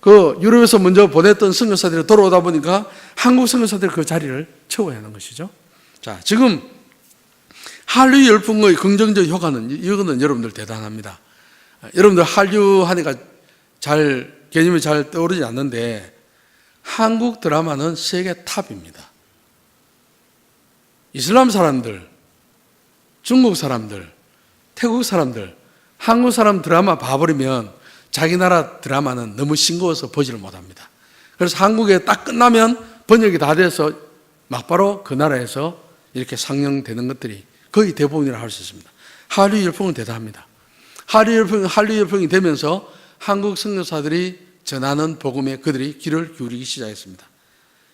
그 유럽에서 먼저 보냈던 선교사들이 돌아오다 보니까 한국 선교사들이 그 자리를 채워야 하는 것이죠. 자, 지금 한류 열풍의 긍정적 효과는 이거는 여러분들 대단합니다. 여러분들 한류 하니까 개념이 잘 떠오르지 않는데 한국 드라마는 세계 탑입니다. 이슬람 사람들, 중국 사람들, 태국 사람들, 한국 사람 드라마 봐버리면 자기 나라 드라마는 너무 싱거워서 보지를 못합니다. 그래서 한국에 딱 끝나면 번역이 다 돼서 막바로 그 나라에서 이렇게 상영되는 것들이 거의 대부분이라 할 수 있습니다. 한류 열풍은 대단합니다. 한류 열풍이 되면서 한국 선교사들이 전하는 복음에 그들이 귀를 기울이기 시작했습니다.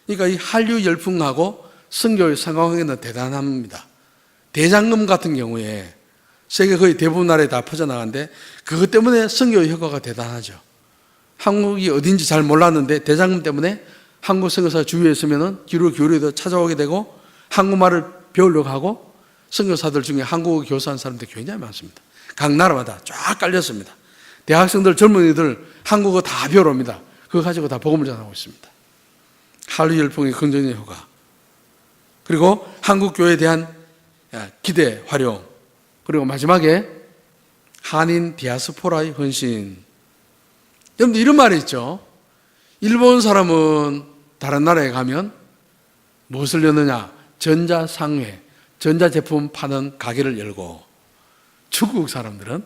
그러니까 이 한류 열풍하고 선교의 상황에는 대단합니다. 대장금 같은 경우에 세계 거의 대부분 나라에 다 퍼져나가는데 그것 때문에 선교의 효과가 대단하죠. 한국이 어딘지 잘 몰랐는데 대장금 때문에 한국 선교사 주위에 있으면 귀를 기울여도 찾아오게 되고 한국말을 배우려고 하고 선교사들 중에 한국어 교수한 사람들이 굉장히 많습니다. 각 나라마다 쫙 깔렸습니다. 대학생들, 젊은이들 한국어 다 배우러 옵니다. 그거 가지고 다 복음을 전하고 있습니다. 한류 열풍의 긍정적 효과. 그리고 한국 교회에 대한 기대, 활용. 그리고 마지막에 한인 디아스포라의 헌신. 여러분들 이런 말이 있죠. 일본 사람은 다른 나라에 가면 무엇을 여느냐? 전자상회, 전자제품 파는 가게를 열고, 중국 사람들은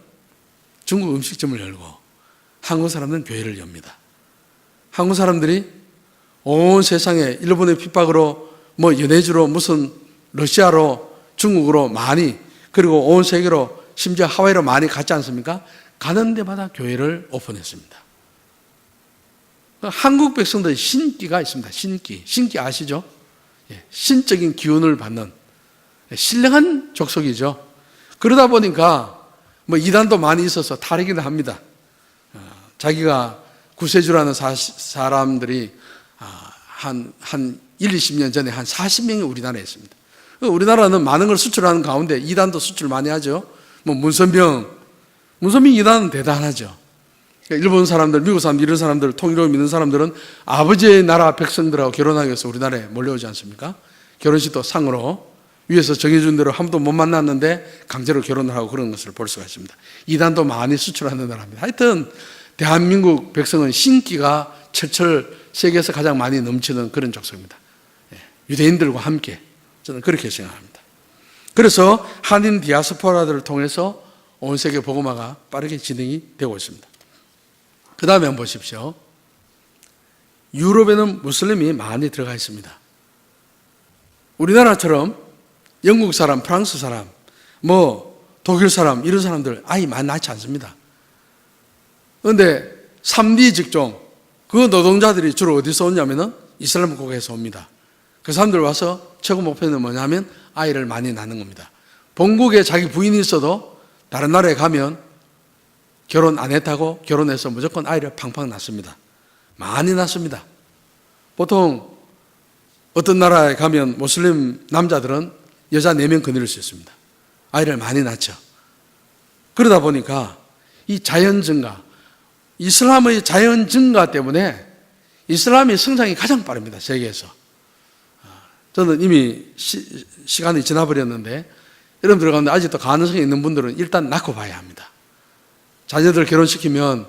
중국 음식점을 열고, 한국 사람들은 교회를 엽니다. 한국 사람들이 온 세상에 일본의 핍박으로 연해주로 무슨 러시아로 중국으로 많이, 그리고 온 세계로 심지어 하와이로 많이 갔지 않습니까? 가는 데마다 교회를 오픈했습니다. 한국 백성들 신기가 있습니다. 신기 아시죠? 신적인 기운을 받는 신령한 족속이죠. 그러다 보니까 이단도 많이 있어서 탈이기는 합니다. 자기가 구세주라는 사람들이 한 20년 전에 한 40명이 우리나라에 있습니다. 우리나라는 많은 걸 수출하는 가운데 이단도 수출 많이 하죠. 문선병 이단은 대단하죠. 일본 사람들, 미국 사람들, 이런 사람들, 통일을 믿는 사람들은 아버지의 나라 백성들하고 결혼하기 위해서 우리나라에 몰려오지 않습니까? 결혼식도 상으로 위에서 정해준 대로 한 번도 못 만났는데 강제로 결혼을 하고 그런 것을 볼 수가 있습니다. 이단도 많이 수출하는 나라입니다. 하여튼 대한민국 백성은 신기가 철철 세계에서 가장 많이 넘치는 그런 족속입니다. 유대인들과 함께 저는 그렇게 생각합니다. 그래서 한인 디아스포라들을 통해서 온 세계 복음화가 빠르게 진행이 되고 있습니다. 그 다음에 한번 보십시오. 유럽에는 무슬림이 많이 들어가 있습니다. 우리나라처럼 영국 사람, 프랑스 사람, 독일 사람, 이런 사람들 아이 많이 낳지 않습니다. 그런데 3D 직종, 그 노동자들이 주로 어디서 오냐면은 이슬람 국가에서 옵니다. 그 사람들 와서 최고 목표는 뭐냐면 아이를 많이 낳는 겁니다. 본국에 자기 부인이 있어도 다른 나라에 가면 결혼 안 했다고 결혼해서 무조건 아이를 팡팡 낳습니다. 많이 낳습니다. 보통 어떤 나라에 가면 무슬림 남자들은 여자 4명 거느릴 수 있습니다. 아이를 많이 낳죠. 그러다 보니까 이 자연 증가, 이슬람의 자연 증가 때문에 이슬람의 성장이 가장 빠릅니다. 세계에서. 저는 이미 시간이 지나버렸는데 여러분들 가운데 아직도 가능성이 있는 분들은 일단 낳고 봐야 합니다. 자녀들 결혼시키면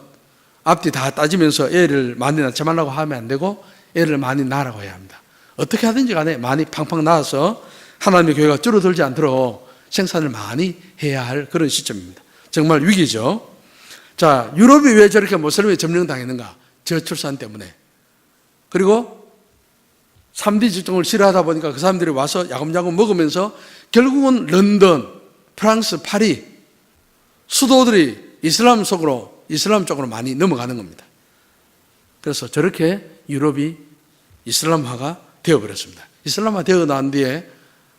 앞뒤 다 따지면서 애를 많이 낳지 말라고 하면 안 되고 애를 많이 낳으라고 해야 합니다. 어떻게 하든지 간에 많이 팡팡 낳아서 하나님의 교회가 줄어들지 않도록 생산을 많이 해야 할 그런 시점입니다. 정말 위기죠. 자, 유럽이 왜 저렇게 모슬림에 점령당했는가? 저출산 때문에. 그리고 3D 직종을 싫어하다 보니까 그 사람들이 와서 야금야금 먹으면서 결국은 런던, 프랑스, 파리 수도들이 이슬람 쪽으로 많이 넘어가는 겁니다. 그래서 저렇게 유럽이 이슬람화가 되어버렸습니다. 이슬람화 되어 난 뒤에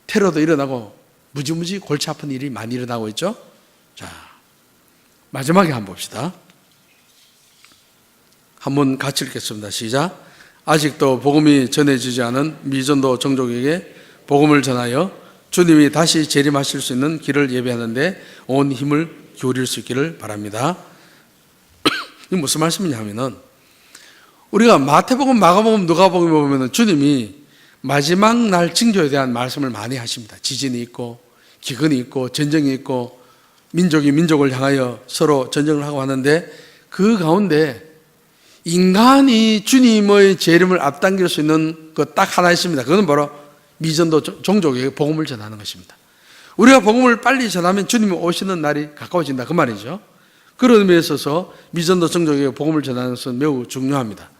테러도 일어나고 무지무지 골치 아픈 일이 많이 일어나고 있죠. 자, 마지막에 한번 봅시다. 한번 같이 읽겠습니다. 시작. 아직도 복음이 전해지지 않은 미전도 종족에게 복음을 전하여 주님이 다시 재림하실 수 있는 길을 예배하는데 온 힘을 기울일 수 있기를 바랍니다. 이게 무슨 말씀이냐면은 우리가 마태복음, 마가복음, 누가복음에 보면은 주님이 마지막 날 징조에 대한 말씀을 많이 하십니다. 지진이 있고 기근이 있고 전쟁이 있고 민족이 민족을 향하여 서로 전쟁을 하고 하는데 그 가운데 인간이 주님의 재림을 앞당길 수 있는 것 딱 하나 있습니다. 그것은 바로 미전도 종족에게 복음을 전하는 것입니다. 우리가 복음을 빨리 전하면 주님이 오시는 날이 가까워진다 그 말이죠. 그런 의미에 있어서 미전도 종족에게 복음을 전하는 것은 매우 중요합니다.